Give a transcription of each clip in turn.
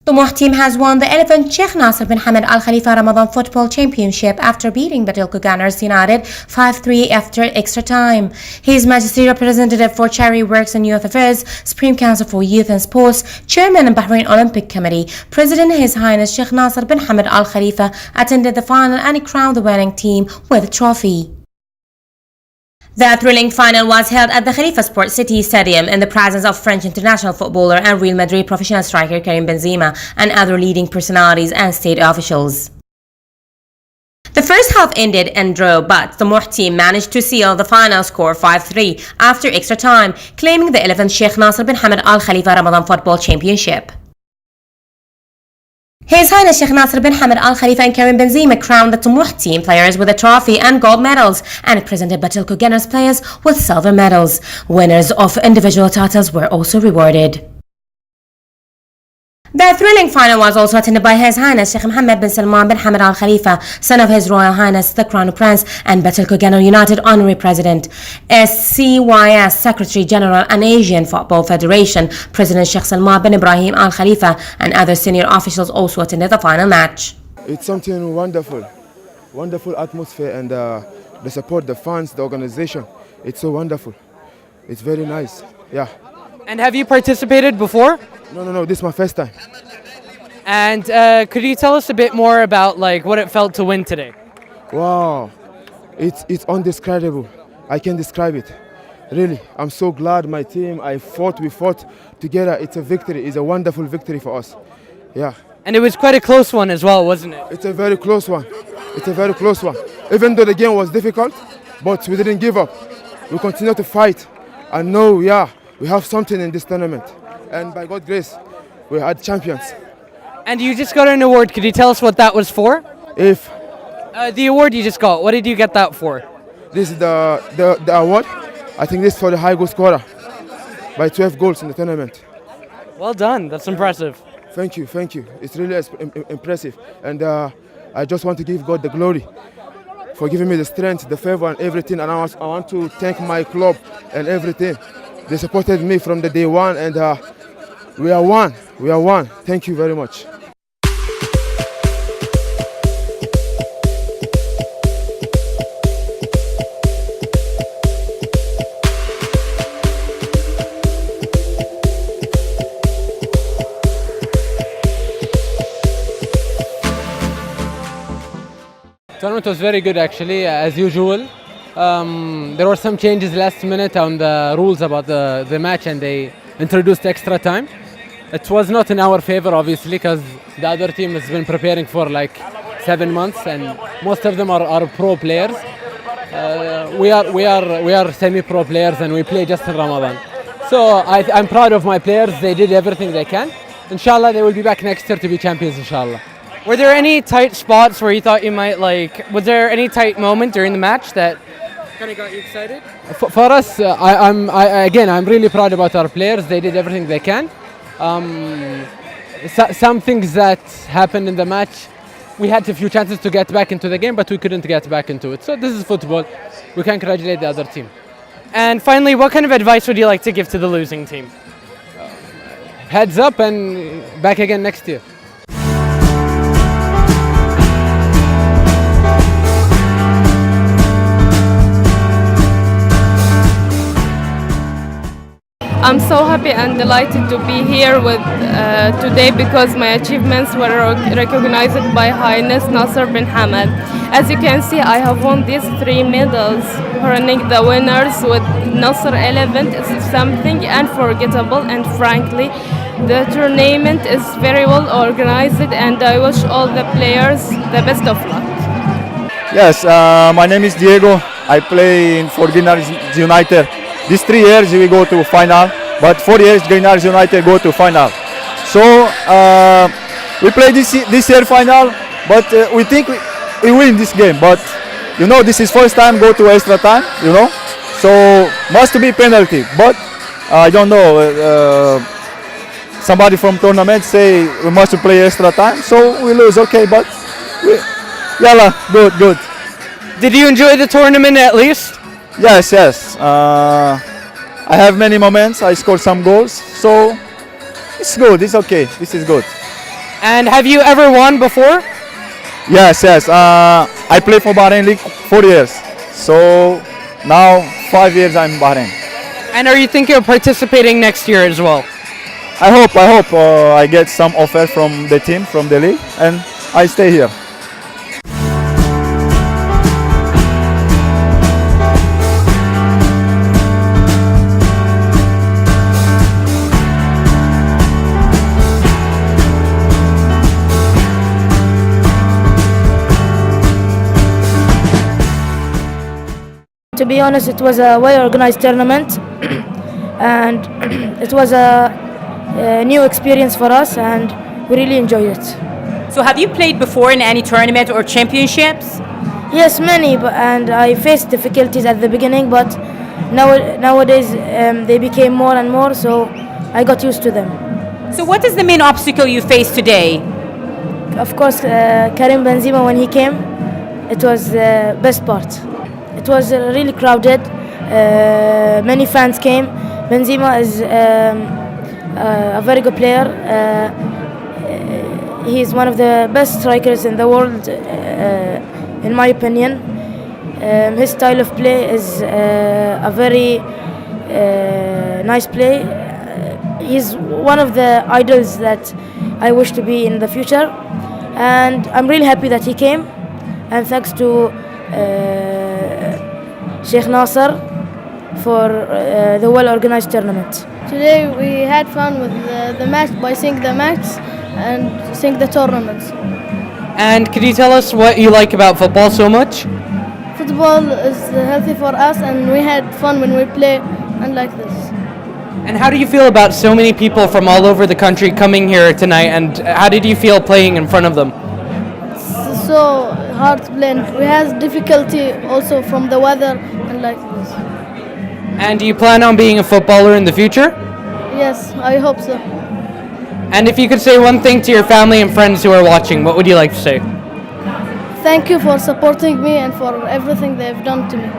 Tomorrow team has won the 11th Sheikh Nasser bin Hamad Al Khalifa Ramadan Football Championship after beating Badilko Gunners United 5-3 after extra time. His Majesty Representative for Charity Works and Youth Affairs, Supreme Council for Youth and Sports, Chairman of Bahrain Olympic Committee, President His Highness Sheikh Nasser bin Hamad Al Khalifa attended the final and crowned the winning team with a trophy. The thrilling final was held at the Khalifa Sports City Stadium in the presence of French international footballer and Real Madrid professional striker Karim Benzema and other leading personalities and state officials. The first half ended in draw, but the Tomorrow team managed to seal the final score 5-3 after extra time, claiming the 11th Sheikh Nasser bin Hamad Al Khalifa Ramadan Football Championship. His Highness Sheikh Nasser bin Hamad Al Khalifa and Karim Benzema crowned the Tomorrow team players with a trophy and gold medals and presented Badilko Gunners players with silver medals. Winners of individual titles were also rewarded. The thrilling final was also attended by His Highness Sheikh Mohammed bin Salman bin Hamad Al Khalifa, son of His Royal Highness the Crown Prince and Badilko Gunner United Honorary President, SCYS Secretary General and Asian Football Federation, President Sheikh Salman bin Ibrahim Al Khalifa and other senior officials also attended the final match. It's something wonderful atmosphere, and the support, the fans, the organization. It's so wonderful. It's very nice. Yeah. And have you participated before? No, this is my first time. And could you tell us a bit more about what it felt to win today? Wow, it's undescribable. I can't describe it. Really, I'm so glad my team, we fought together. It's a victory. It's a wonderful victory for us. Yeah. And it was quite a close one as well, wasn't it? It's a very close one. Even though the game was difficult, but we didn't give up. We continue to fight. And know, we have something in this tournament. And by God's grace, we are champions. And you just got an award. Could you tell us what that was for? The award you just got, what did you get that for? This is the award. I think this is for the high goal scorer by 12 goals in the tournament. Well done. That's impressive. Thank you. It's really impressive. And I just want to give God the glory for giving me the strength, the favor and everything. And I want to thank my club and everything. They supported me from the day one, and we are one. Thank you very much. Tournament was very good actually, as usual. There were some changes last minute on the rules about the match, and they introduced extra time. It was not in our favor obviously, because the other team has been preparing for 7 months and most of them are pro players. We are semi-pro players and we play just in Ramadan. So I'm proud of my players. They did everything they can. Inshallah they will be back next year to be champions, inshallah. Were there any tight spots where you thought you might was there any tight moment during the match that kind of got you excited? For us, I'm really proud about our players. They did everything they can. Some things that happened in the match, we had a few chances to get back into the game, but we couldn't get back into it. So this is football. We can congratulate the other team. And finally, what kind of advice would you like to give to the losing team? Heads up and back again next year. I'm so happy and delighted to be here today because my achievements were recognized by Highness Nasser bin Hamad. As you can see, I have won these 3 medals. Running the winners with Nasser 11 is something unforgettable, and frankly, the tournament is very well organized, and I wish all the players the best of luck. Yes, my name is Diego. I play for Gunners United. These 3 years we go to final, but 4 years Gunners United go to final. So we play this year final, but we think we win this game. But this is first time go to extra time. So must be penalty. But I don't know. Somebody from tournament say we must play extra time, so we lose. Okay, but good. Did you enjoy the tournament at least? Yes. I have many moments. I scored some goals, so it's good. It's okay. This is good. And have you ever won before? Yes, yes. I played for Bahrain League 4 years. So now 5 years I'm in Bahrain. And are you thinking of participating next year as well? I hope I get some offer from the team, from the league, and I stay here. To be honest, it was a well-organized tournament, and it was a new experience for us, and we really enjoyed it. So have you played before in any tournament or championships? Yes, many, and I faced difficulties at the beginning, but nowadays they became more and more, so I got used to them. So what is the main obstacle you face today? Of course, Karim Benzema, when he came, it was the best part. It was really crowded. Many fans came. Benzema is a very good player. He is one of the best strikers in the world, in my opinion. His style of play is a very nice play. He's one of the idols that I wish to be in the future, and I'm really happy that he came. And thanks to Sheikh Nasser for the well-organized tournament. Today we had fun with the match by seeing the match and seeing the tournaments. And could you tell us what you like about football so much? Football is healthy for us, and we had fun when we play and like this. And how do you feel about so many people from all over the country coming here tonight, and how did you feel playing in front of them? It's so hard to play, and we have difficulty also from the weather and like this. And do you plan on being a footballer in the future? Yes, I hope so. And if you could say one thing to your family and friends who are watching, what would you like to say? Thank you for supporting me and for everything they've done to me.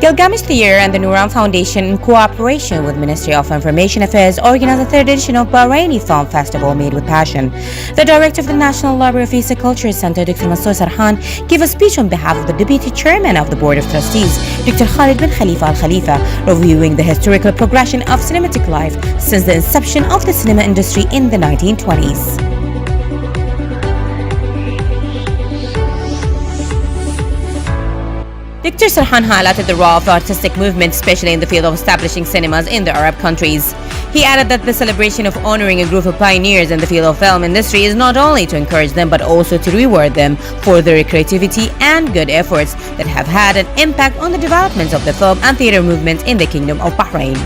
Gilgamesh Theatre and the Nuran Foundation, in cooperation with Ministry of Information Affairs, organized the third edition of Bahraini Film Festival Made with Passion. The director of the National Library of Isa Culture Center, Dr. Mansour Sarhan, gave a speech on behalf of the Deputy Chairman of the Board of Trustees, Dr. Khalid bin Khalifa Al Khalifa, reviewing the historical progression of cinematic life since the inception of the cinema industry in the 1920s. Dr. Sarhan highlighted the role of the artistic movement, especially in the field of establishing cinemas in the Arab countries. He added that the celebration of honoring a group of pioneers in the field of film industry is not only to encourage them but also to reward them for their creativity and good efforts that have had an impact on the development of the film and theatre movement in the Kingdom of Bahrain.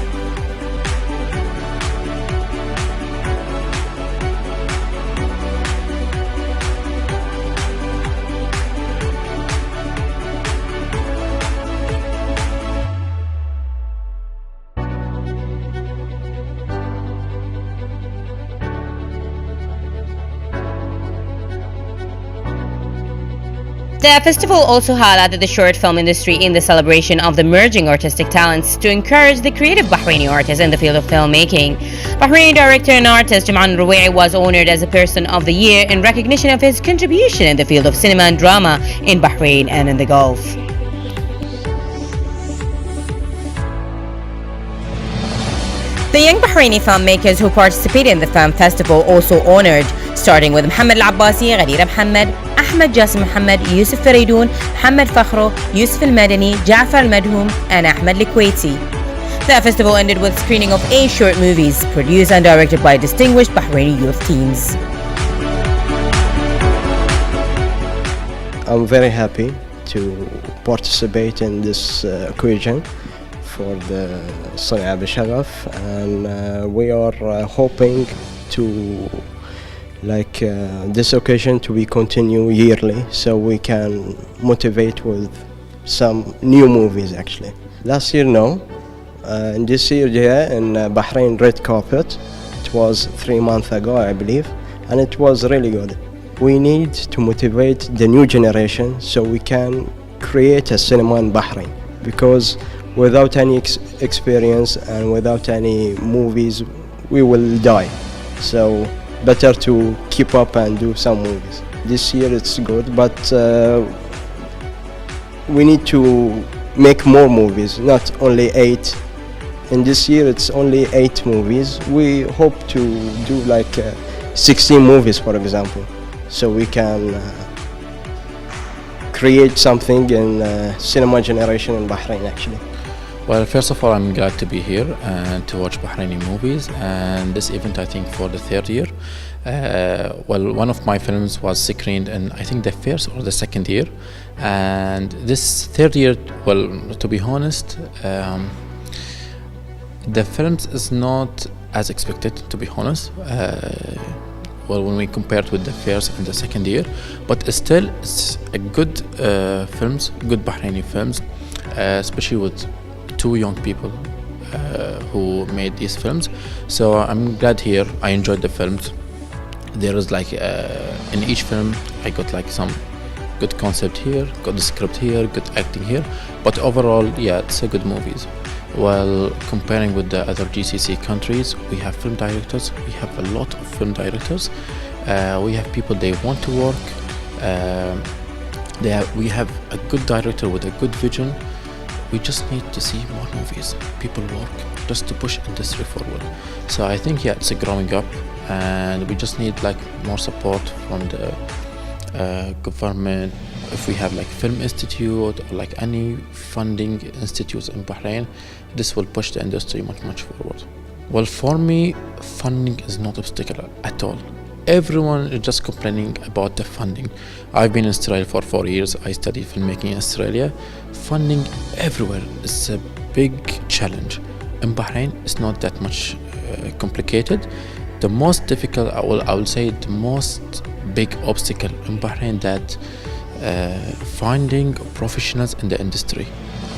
The festival also highlighted the short film industry in the celebration of the emerging artistic talents to encourage the creative Bahraini artists in the field of filmmaking. Bahraini director and artist Jaman Ruwai was honored as a Person of the Year in recognition of his contribution in the field of cinema and drama in Bahrain and in the Gulf. The young Bahraini filmmakers who participated in the film festival also honored, starting with Mohammed Al-Abbasi, Ghadira Mohammed, Ahmed Jassim Mohammed, Yusuf Faridoon, Mohammed Fakhro, Yusuf Al-Madani, Ja'far Al-Madhoum, and Ahmed Al-Kuwaiti. The festival ended with screening of 8 short movies produced and directed by distinguished Bahraini youth teams. I'm very happy to participate in this occasion for the Sani Sharaf, and we are hoping to this occasion to be continue yearly, so we can motivate with some new movies actually. Last year no, and this year yeah, in Bahrain red carpet. It was 3 months ago I believe, and it was really good. We need to motivate the new generation so we can create a cinema in Bahrain, because without any experience and without any movies we will die. So better to keep up and do some movies. This year it's good, but we need to make more movies, not only 8. In this year it's only 8 movies. We hope to do 16 movies for example, so we can create something in cinema generation in Bahrain actually. Well, first of all, I'm glad to be here and to watch Bahraini movies, and this event I think for the 3rd year. Well, one of my films was screened in I think the 1st or the 2nd year, and this 3rd year, well, to be honest, the films is not as expected, to be honest. Well, when we compare it with the 1st and the 2nd year, but still it's a good films, good Bahraini films, especially with 2 young people who made these films. So I'm glad here. I enjoyed the films. There is in each film I got some good concept here, good script here, good acting here, but overall yeah, it's a good movies. Well, comparing with the other GCC countries, we have film directors, we have a lot of film directors, we have people they want to work, we have a good director with a good vision. We just need to see more movies, people work, just to push industry forward. So I think yeah, it's a growing up, and we just need more support from the government. If we have Film Institute or any funding institutes in Bahrain, this will push the industry much forward. Well, for me, funding is not obstacle at all. Everyone is just complaining about the funding. I've been in Australia for 4 years. I studied filmmaking in Australia. Funding everywhere is a big challenge. In Bahrain, it's not that much complicated. The most difficult, I will say, the most big obstacle in Bahrain that finding professionals in the industry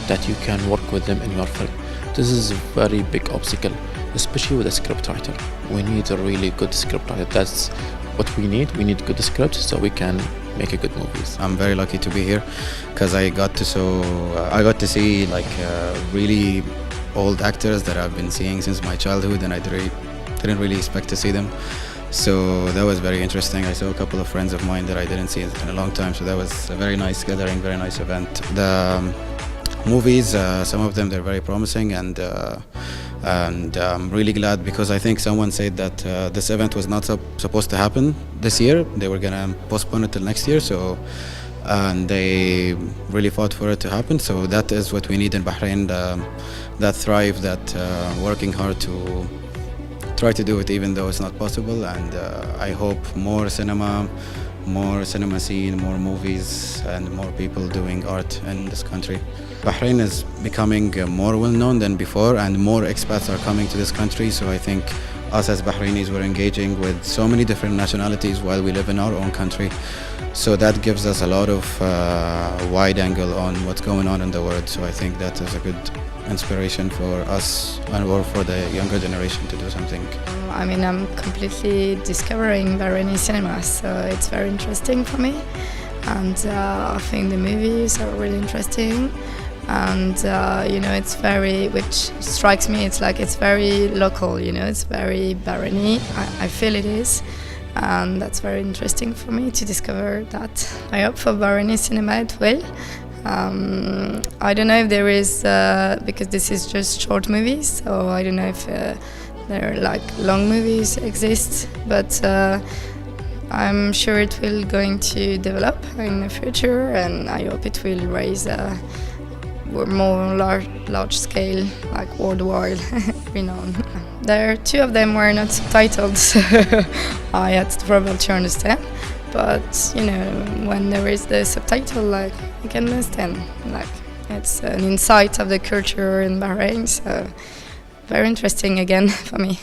that you can work with them in your film. This is a very big obstacle, especially with a script writer. We need a really good script writer. That's what we need. We need good scripts so we can make a good movies. I'm very lucky to be here because I got to see really old actors that I've been seeing since my childhood, and I didn't really expect to see them. So that was very interesting. I saw a couple of friends of mine that I didn't see in a long time, so that was a very nice gathering, very nice event. The movies, some of them, they're very promising, and I'm really glad because I think someone said that this event was not supposed to happen this year. They were gonna postpone it till next year, so and they really fought for it to happen. So that is what we need in Bahrain, that thrive, that working hard to try to do it even though it's not possible. And I hope more cinema scene, more movies, and more people doing art in this country. Bahrain is becoming more well-known than before, and more expats are coming to this country. So I think us as Bahrainis, we're engaging with so many different nationalities while we live in our own country. So that gives us a lot of wide angle on what's going on in the world. So I think that is a good inspiration for us or for the younger generation to do something. I mean, I'm completely discovering Bahraini cinema, so it's very interesting for me. and I think the movies are really interesting. And it's very, which strikes me, it's very local, it's very Bahraini. I feel it is, and that's very interesting for me to discover that. I hope for Bahraini cinema it will. I don't know if there is, because this is just short movies, so I don't know if there are like long movies exist, but I'm sure it will going to develop in the future, and I hope it will raise more large scale, like worldwide renowned. There, 2 of them were not subtitled, so I had trouble to understand. But when there is the subtitle, like I can understand. Like it's an insight of the culture in Bahrain, so very interesting again for me.